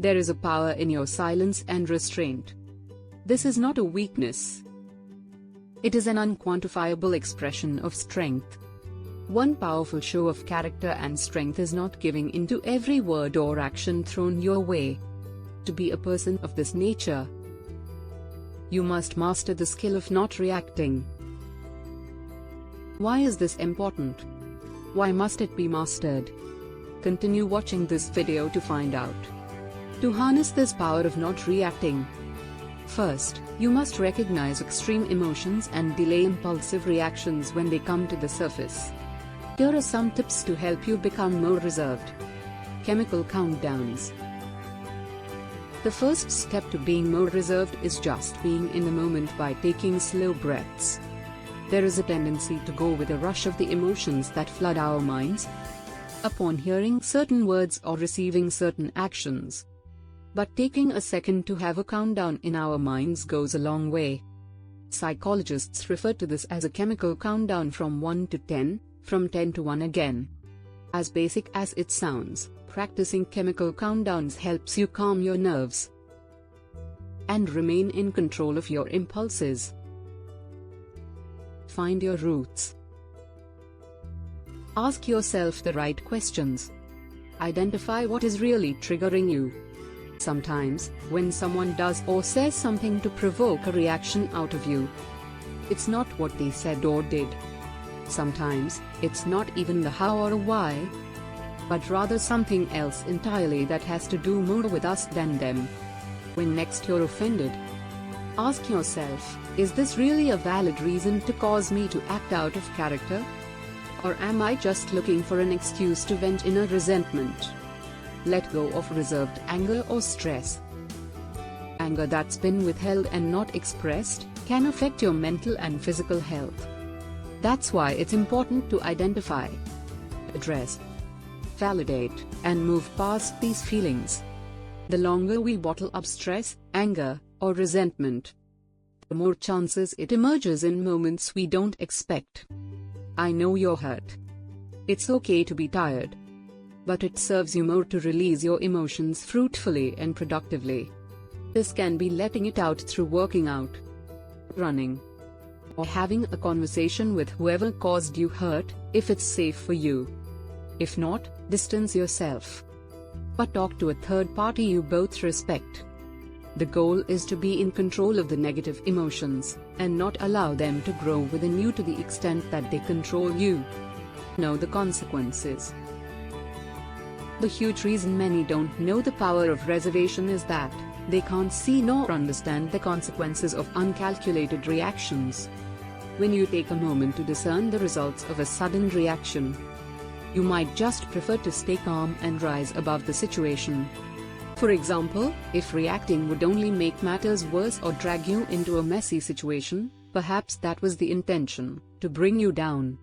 There is a power in your silence and restraint. This is not a weakness. It is an unquantifiable expression of strength. One powerful show of character and strength is not giving into every word or action thrown your way. To be a person of this nature, you must master the skill of not reacting. Why is this important? Why must it be mastered? Continue watching this video to find out. To harness this power of not reacting, first, you must recognize extreme emotions and delay impulsive reactions when they come to the surface. Here are some tips to help you become more reserved. Chemical countdowns. The first step to being more reserved is just being in the moment by taking slow breaths. There is a tendency to go with a rush of the emotions that flood our minds upon hearing certain words or receiving certain actions. But taking a second to have a countdown in our minds goes a long way. Psychologists refer to this as a chemical countdown from 1 to 10, from 10 to 1 again. As basic as it sounds, practicing chemical countdowns helps you calm your nerves and remain in control of your impulses. Find your roots. Ask yourself the right questions. Identify what is really triggering you. Sometimes, when someone does or says something to provoke a reaction out of you, it's not what they said or did. Sometimes, it's not even the how or why, but rather something else entirely that has to do more with us than them. When next you're offended, ask yourself, is this really a valid reason to cause me to act out of character? Or am I just looking for an excuse to vent in a resentment? Let go of reserved anger or stress. Anger that's been withheld and not expressed can affect your mental and physical health. That's why it's important to identify, address, validate, and move past these feelings. The longer we bottle up stress, anger, or resentment, the more chances it emerges in moments we don't expect. I know you're hurt. It's okay to be tired. But it serves you more to release your emotions fruitfully and productively. This can be letting it out through working out, running, or having a conversation with whoever caused you hurt, if it's safe for you. If not, distance yourself. But talk to a third party you both respect. The goal is to be in control of the negative emotions, and not allow them to grow within you to the extent that they control you. Know the consequences. The huge reason many don't know the power of reservation is that they can't see nor understand the consequences of uncalculated reactions. When you take a moment to discern the results of a sudden reaction, you might just prefer to stay calm and rise above the situation. For example, if reacting would only make matters worse or drag you into a messy situation, perhaps that was the intention, to bring you down.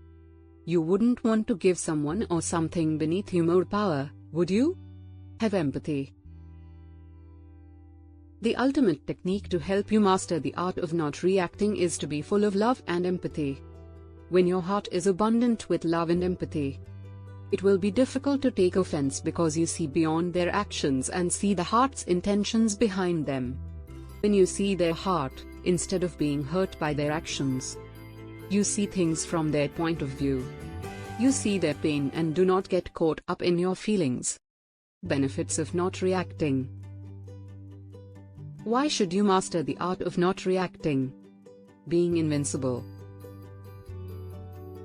You wouldn't want to give someone or something beneath you more power, would you? Have empathy. The ultimate technique to help you master the art of not reacting is to be full of love and empathy. When your heart is abundant with love and empathy, it will be difficult to take offense because you see beyond their actions and see the heart's intentions behind them. When you see their heart, instead of being hurt by their actions, you see things from their point of view. You see their pain and do not get caught up in your feelings. Benefits of not reacting. Why should you master the art of not reacting? Being invincible.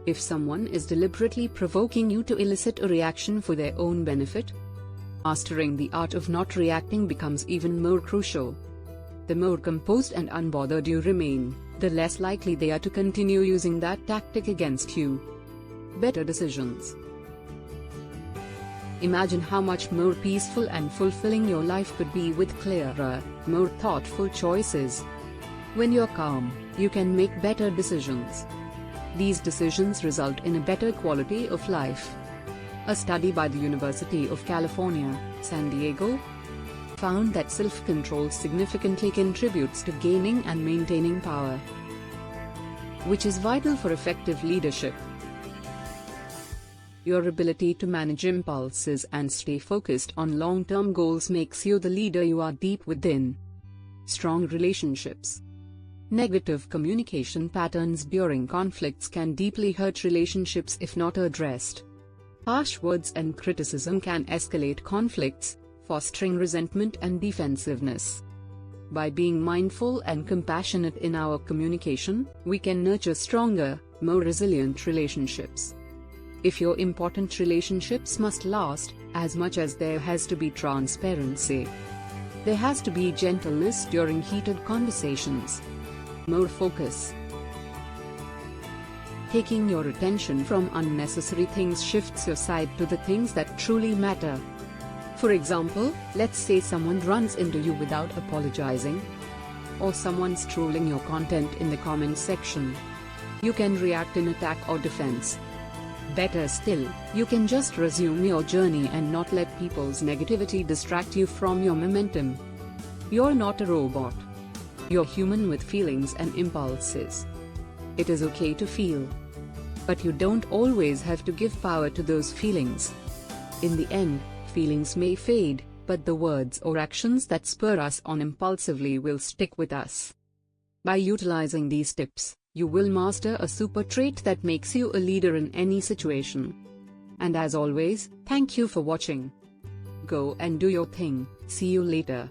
If someone is deliberately provoking you to elicit a reaction for their own benefit, mastering the art of not reacting becomes even more crucial. The more composed and unbothered you remain, the less likely they are to continue using that tactic against you. Better decisions. Imagine how much more peaceful and fulfilling your life could be with clearer, more thoughtful choices. When you're calm, you can make better decisions. These decisions result in a better quality of life. A study by the University of California, San Diego, found that self-control significantly contributes to gaining and maintaining power, which is vital for effective leadership. Your ability to manage impulses and stay focused on long-term goals makes you the leader you are deep within. Strong relationships. Negative communication patterns during conflicts can deeply hurt relationships if not addressed. Harsh words and criticism can escalate conflicts, fostering resentment and defensiveness. By being mindful and compassionate in our communication, we can nurture stronger, more resilient relationships. If your important relationships must last, as much as there has to be transparency, there has to be gentleness during heated conversations. More focus. Taking your attention from unnecessary things shifts your sight to the things that truly matter. For example, let's say someone runs into you without apologizing, or someone's trolling your content in the comment section. You can react in attack or defense. Better still, you can just resume your journey and not let people's negativity distract you from your momentum. You're not a robot. You're human with feelings and impulses. It is okay to feel. But you don't always have to give power to those feelings. In the end, feelings may fade, but the words or actions that spur us on impulsively will stick with us. By utilizing these tips, you will master a super trait that makes you a leader in any situation. And as always, thank you for watching. Go and do your thing. See you later.